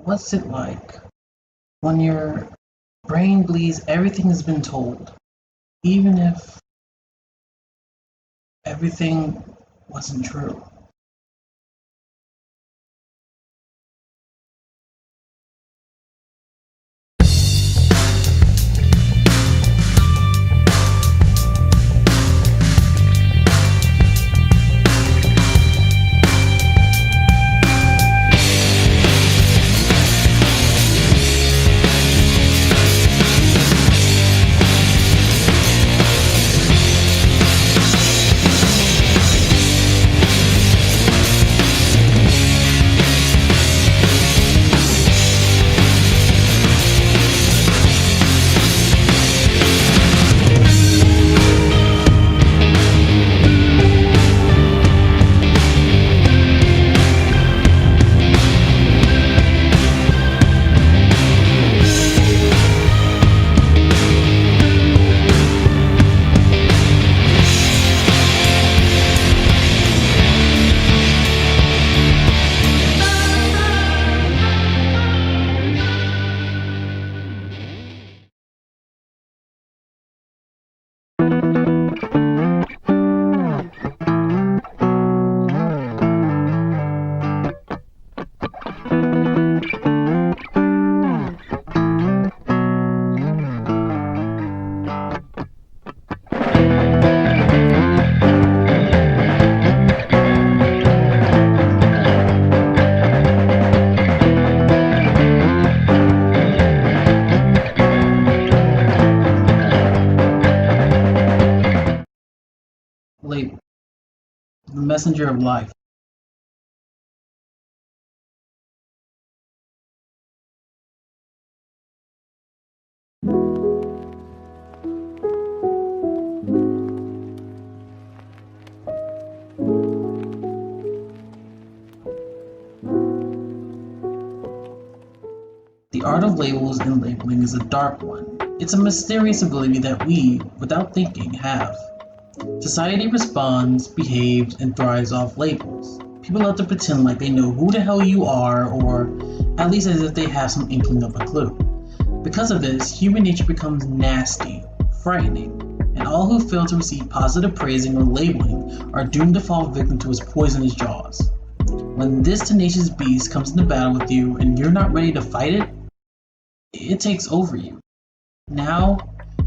What's it like when your brain believes everything has been told, even if everything wasn't true? Label, the messenger of life. The art of labels and labeling is a dark one. It's a mysterious ability that we, without thinking, have. Society responds, behaves, and thrives off labels. People love to pretend like they know who the hell you are, or at least as if they have some inkling of a clue. Because of this, human nature becomes nasty, frightening, and all who fail to receive positive praising or labeling are doomed to fall victim to his poisonous jaws. When this tenacious beast comes into battle with you and you're not ready to fight it, it takes over you. Now,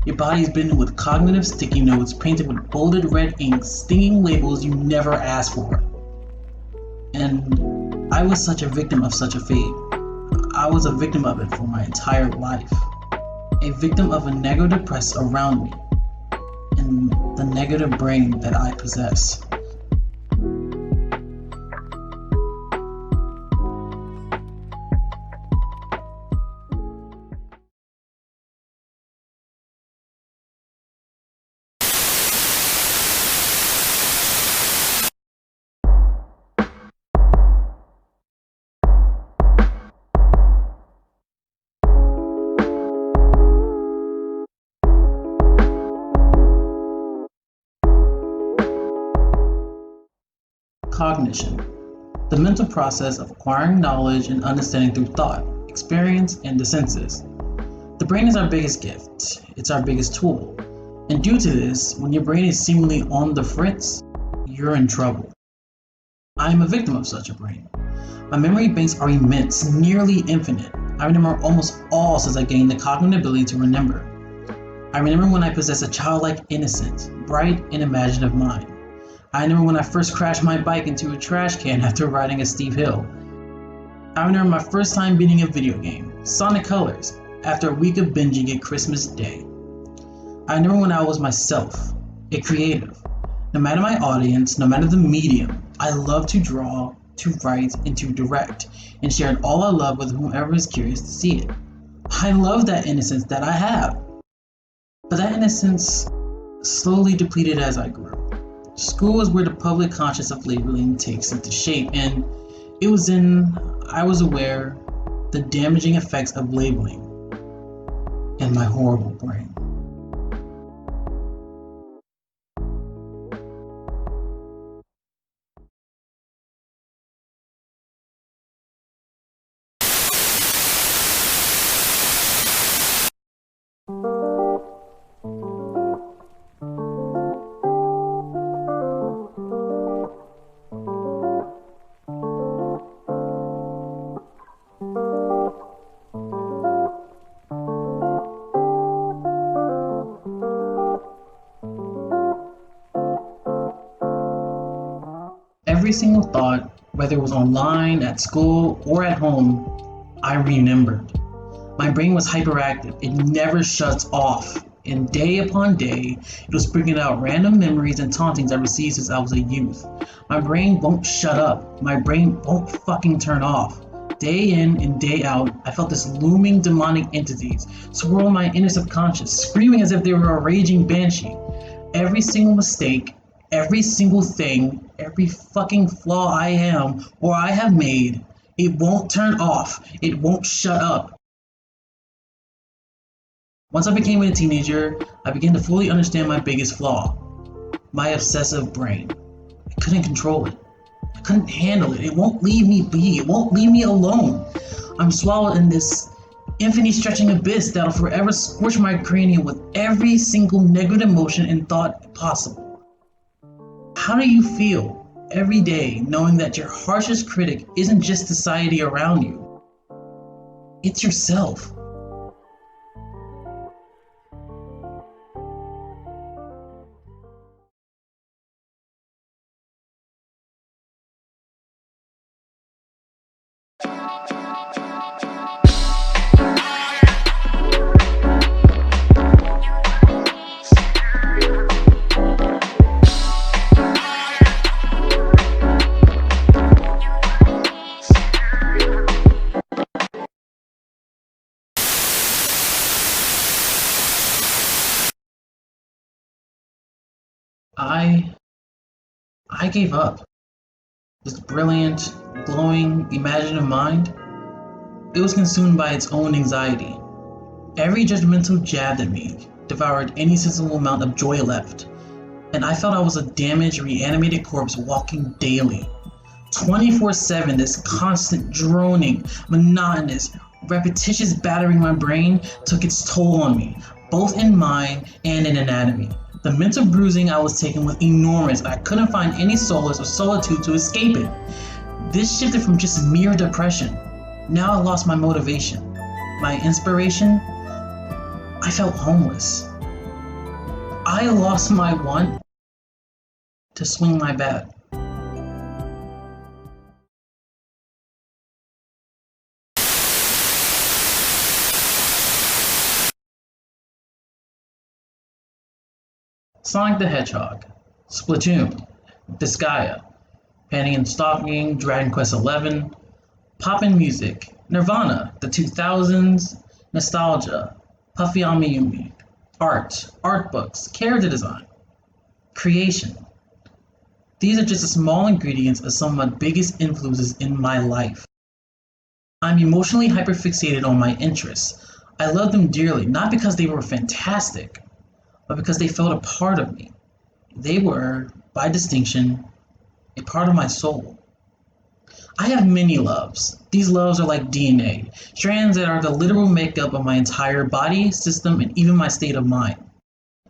your body is bitten with cognitive sticky notes painted with bolded red ink, stinging labels you never asked for. And I was such a victim of such a fate. I was a victim of it for my entire life. A victim of a negative press around me and the negative brain that I possess. Cognition, the mental process of acquiring knowledge and understanding through thought, experience, and the senses. The brain is our biggest gift, it's our biggest tool. And due to this, when your brain is seemingly on the fritz, you're in trouble. I am a victim of such a brain. My memory banks are immense, nearly infinite. I remember almost all since I gained the cognitive ability to remember. I remember when I possessed a childlike innocence, bright and imaginative mind. I remember when I first crashed my bike into a trash can after riding a steep hill. I remember my first time beating a video game, Sonic Colors, after a week of binging at Christmas Day. I remember when I was myself, a creative. No matter my audience, no matter the medium, I love to draw, to write, and to direct, and share all I love with whomever is curious to see it. I love that innocence that I have. But that innocence slowly depleted as I grew. School is where the public conscience of labeling takes into shape, and it was then I was aware the damaging effects of labeling in my horrible brain. every single thought, whether it was online, at school, or at home, I remembered. My brain was hyperactive. It never shuts off. And day upon day, it was bringing out random memories and tauntings I received since I was a youth. My brain won't shut up. My brain won't fucking turn off. Day in and day out, I felt this looming demonic entities swirl my inner subconscious, screaming as if they were a raging banshee. Every single mistake, every single thing, every fucking flaw I am or I have made, it won't turn off. It won't shut up. Once I became a teenager, I began to fully understand my biggest flaw, my obsessive brain. I couldn't control it. I couldn't handle it. It won't leave me be. It won't leave me alone. I'm swallowed in this infinitely stretching abyss that'll forever scorch my cranium with every single negative emotion and thought possible. How do you feel every day knowing that your harshest critic isn't just society around you? It's yourself. I gave up. This brilliant, glowing, imaginative mind, it was consumed by its own anxiety. Every judgmental jab at me devoured any sensible amount of joy left, and I felt I was a damaged, reanimated corpse walking daily. 24/7, this constant droning, monotonous, repetitious battering my brain took its toll on me, both in mind and in anatomy. The mental bruising I was taking was enormous. I couldn't find any solace or solitude to escape it. This shifted from just mere depression. Now I lost my motivation, my inspiration. I felt homeless. I lost my want to swing my bat. Sonic the Hedgehog, Splatoon, Disgaea, Panty and Stocking, Dragon Quest XI, Poppin' Music, Nirvana, the 2000s, Nostalgia, Puffy Amiyumi, art books, character design, creation. These are just the small ingredients of some of my biggest influences in my life. I'm emotionally hyperfixated on my interests. I love them dearly, not because they were fantastic, but because they felt a part of me. They were, by distinction, a part of my soul. I have many loves. These loves are like DNA, strands that are the literal makeup of my entire body, system, and even my state of mind.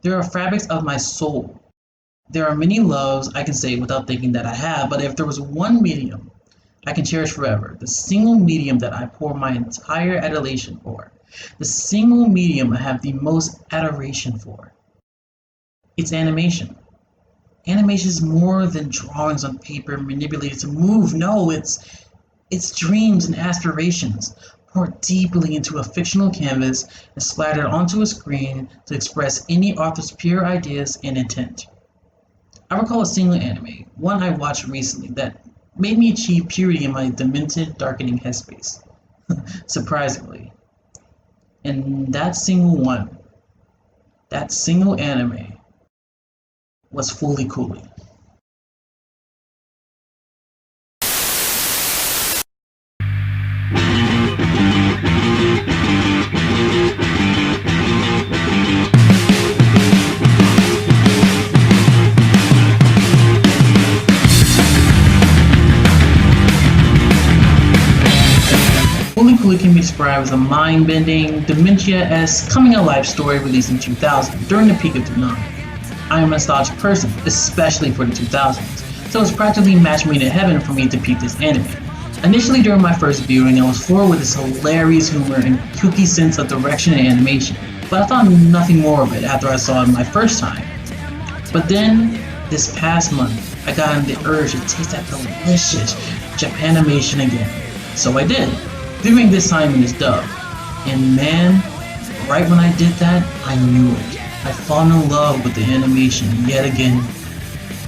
They are fabrics of my soul. There are many loves I can say without thinking that I have, but if there was one medium I can cherish forever, the single medium that I pour my entire adulation for, the single medium I have the most adoration for, it's animation. Animation is more than drawings on paper manipulated to move. No, it's dreams and aspirations poured deeply into a fictional canvas and splattered onto a screen to express any author's pure ideas and intent. I recall a single anime, one I watched recently, that made me achieve purity in my demented, darkening headspace. Surprisingly. And that single anime, was Fully Cooley. Fully Cooley can be described as a mind-bending, dementia-esque, coming-of-life story released in 2000 during the peak of Toonami. I am a nostalgic person, especially for the 2000s, so it's practically match made in heaven for me to peep this anime. Initially during my first viewing, I was floored with this hilarious humor and kooky sense of direction and animation, but I thought nothing more of it after I saw it my first time. But then, this past month, I got on the urge to taste that delicious Japanimation again. So I did, viewing this time in its dub. And man, right when I did that, I knew it. I fallen in love with the animation yet again.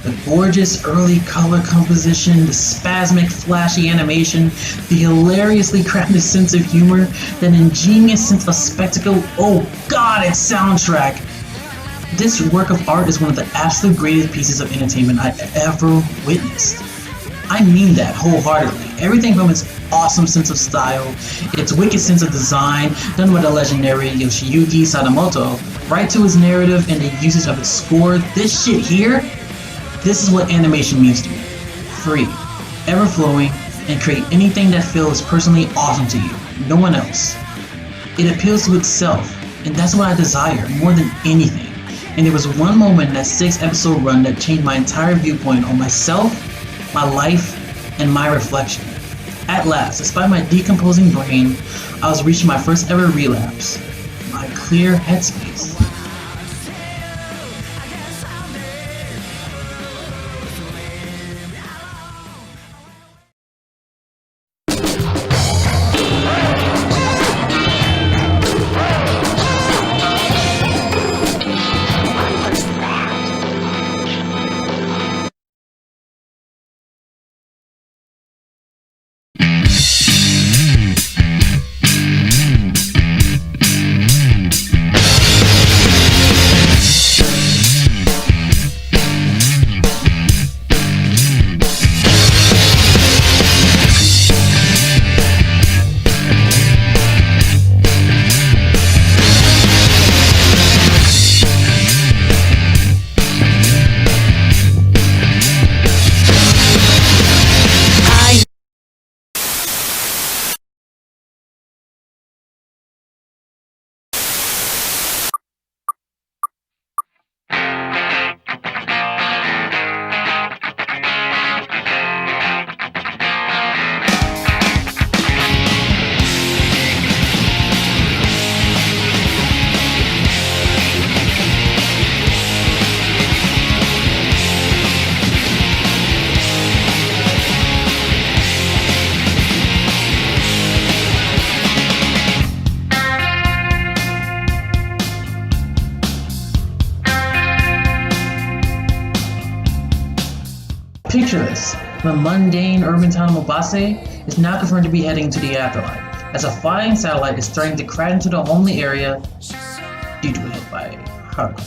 The gorgeous early color composition, the spasmic flashy animation, the hilariously crafted sense of humor, that ingenious sense of spectacle, oh god, its soundtrack! This work of art is one of the absolute greatest pieces of entertainment I've ever witnessed. I mean that wholeheartedly. Everything from its awesome sense of style, its wicked sense of design, done by the legendary Yoshiyuki Sadamoto, right to its narrative and the usage of its score. This shit here, this is what animation means to me. Free, ever-flowing, and create anything that feels personally awesome to you. No one else. It appeals to itself, and that's what I desire more than anything. And there was one moment in that 6-episode run that changed my entire viewpoint on myself, my life, and my reflection. At last, despite my decomposing brain, I was reaching my first ever relapse. My clear headspace. Picture this, the mundane urban town of Mombasa is now confirmed to be heading to the afterlife, as a flying satellite is starting to crash into the homely area due to a hit by helicopter.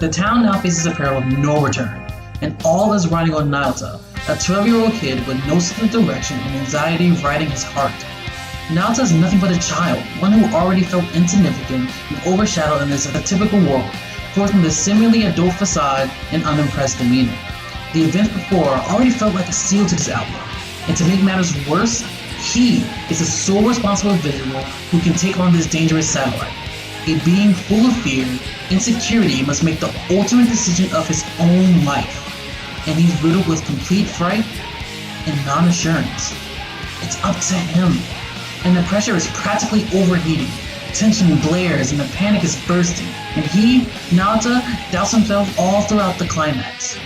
The town now faces a peril of no return, and all is riding on Naota, a 12-year-old kid with no sense of direction and anxiety riding his heart. Naota is nothing but a child, one who already felt insignificant and overshadowed in this atypical world, forcing the seemingly adult facade and unimpressed demeanor. The events before already felt like a seal to this outlook, and to make matters worse, he is the sole responsible individual who can take on this dangerous satellite. A being full of fear, insecurity must make the ultimate decision of his own life, and he's riddled with complete fright and non-assurance. It's up to him, and the pressure is practically overheating. Tension blares and the panic is bursting, and he, Naota, doubts himself all throughout the climax.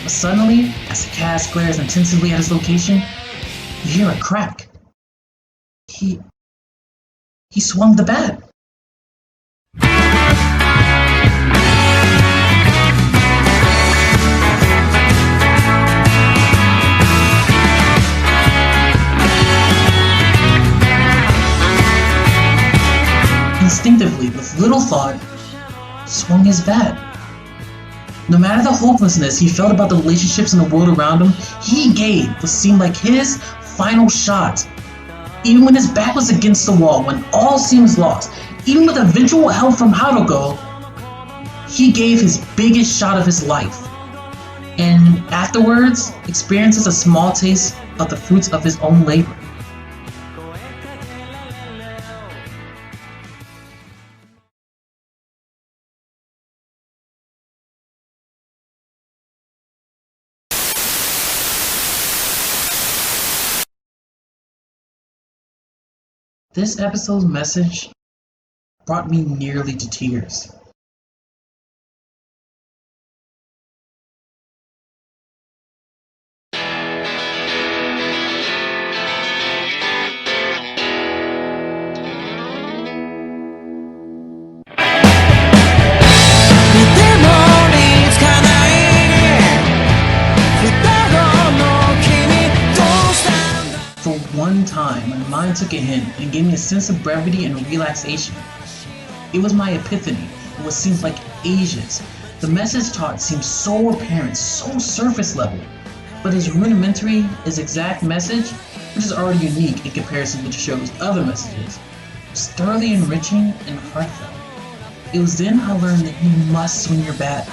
But suddenly, as the cast glares intensively at his location, you hear a crack. He swung the bat. Instinctively, with little thought, swung his bat. No matter the hopelessness he felt about the relationships in the world around him, he gave what seemed like his final shot. Even when his back was against the wall, when all seems lost, even with eventual help from Haruko, he gave his biggest shot of his life. And afterwards, experiences a small taste of the fruits of his own labor. This episode's message brought me nearly to tears. time, my mind took a hint and gave me a sense of brevity and relaxation. It was my epiphany of what seems like ages. The message taught seemed so apparent, so surface level, but as rudimentary as exact message, which is already unique in comparison to the show's other messages, was thoroughly enriching and heartfelt. It was then I learned that you must swing your bat.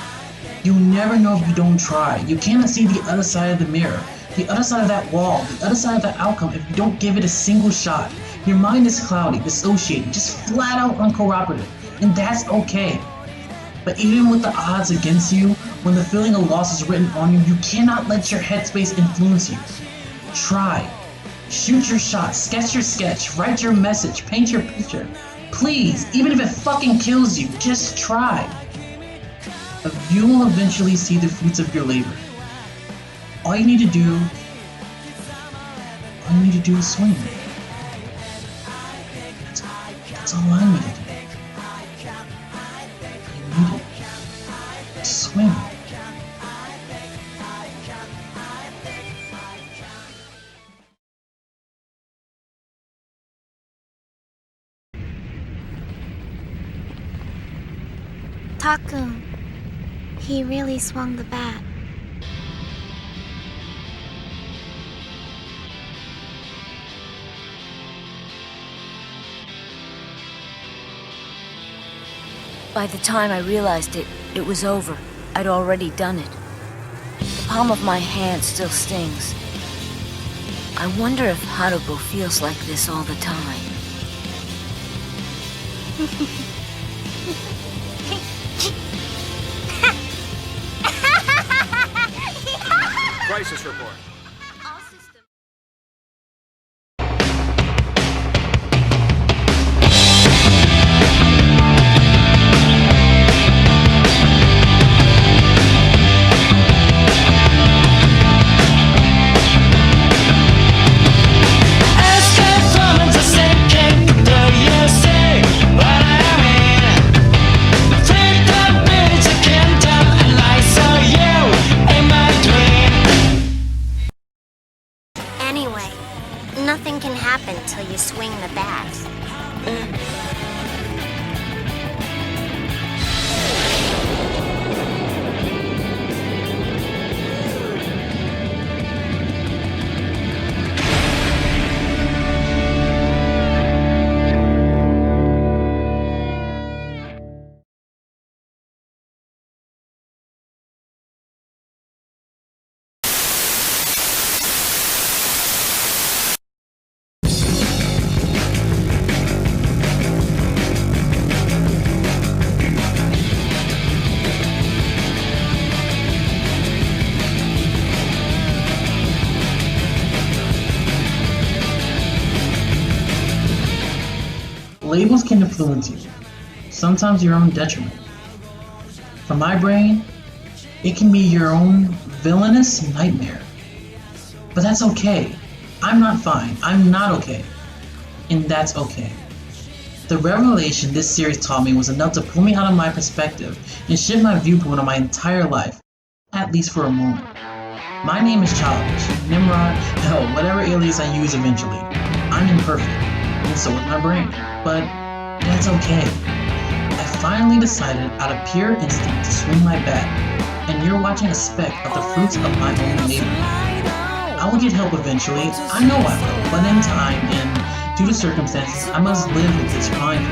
You'll never know if you don't try. You cannot see the other side of the mirror, the other side of that wall, the other side of that outcome if you don't give it a single shot. Your mind is cloudy, dissociated, just flat out uncooperative, and that's okay. But even with the odds against you, when the feeling of loss is written on you, you cannot let your headspace influence you. Try. Shoot your shot, sketch your sketch, write your message, paint your picture. Please, even if it fucking kills you, just try. You will eventually see the fruits of your labor. All you need to do is swing. That's all I need to do. I need to swing. Ta-kun, he really swung the bat. By the time I realized it, it was over. I'd already done it. The palm of my hand still stings. I wonder if Haruko feels like this all the time. Crisis report. Anyway, nothing can happen till you swing the bat. Labels can influence you, sometimes your own detriment. For my brain, it can be your own villainous nightmare. But that's okay. I'm not fine. I'm not okay. And that's okay. The revelation this series taught me was enough to pull me out of my perspective and shift my viewpoint on my entire life, at least for a moment. My name is Childish, Nimrod, hell, whatever alias I use eventually. I'm imperfect, and so is my brain. But that's okay. I finally decided out of pure instinct to swing my bat, and you're watching a speck of the fruits of my own labor. I will get help eventually, I know I will, but in time and due to circumstances, I must live with this crying.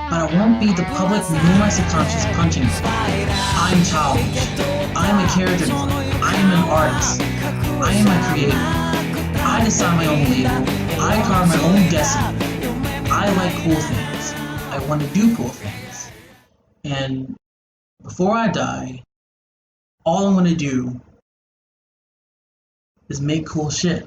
But I won't be the public my subconscious punching bag. I'm childish. I'm a character designer. I am an artist. I am a creator. I decide my own label. I carve my own destiny. I like cool things. I want to do cool things. And before I die, all I'm going to do is make cool shit.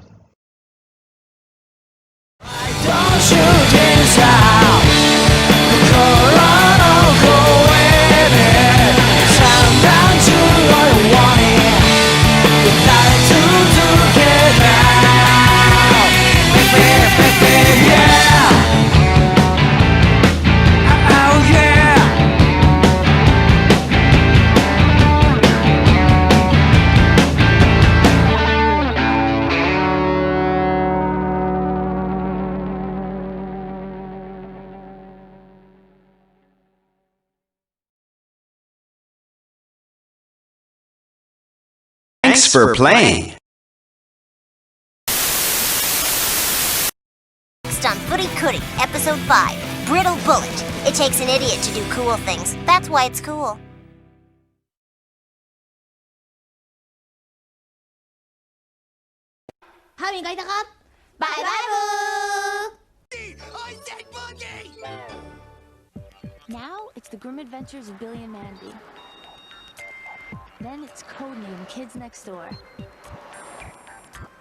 for playing. Next on Furikuri, Episode 5, Brittle Bullet. It takes an idiot to do cool things. That's why it's cool. Now it's the grim adventures of Billy and Mandy. Then it's Codename Kids Next Door.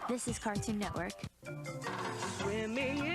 This is Cartoon Network.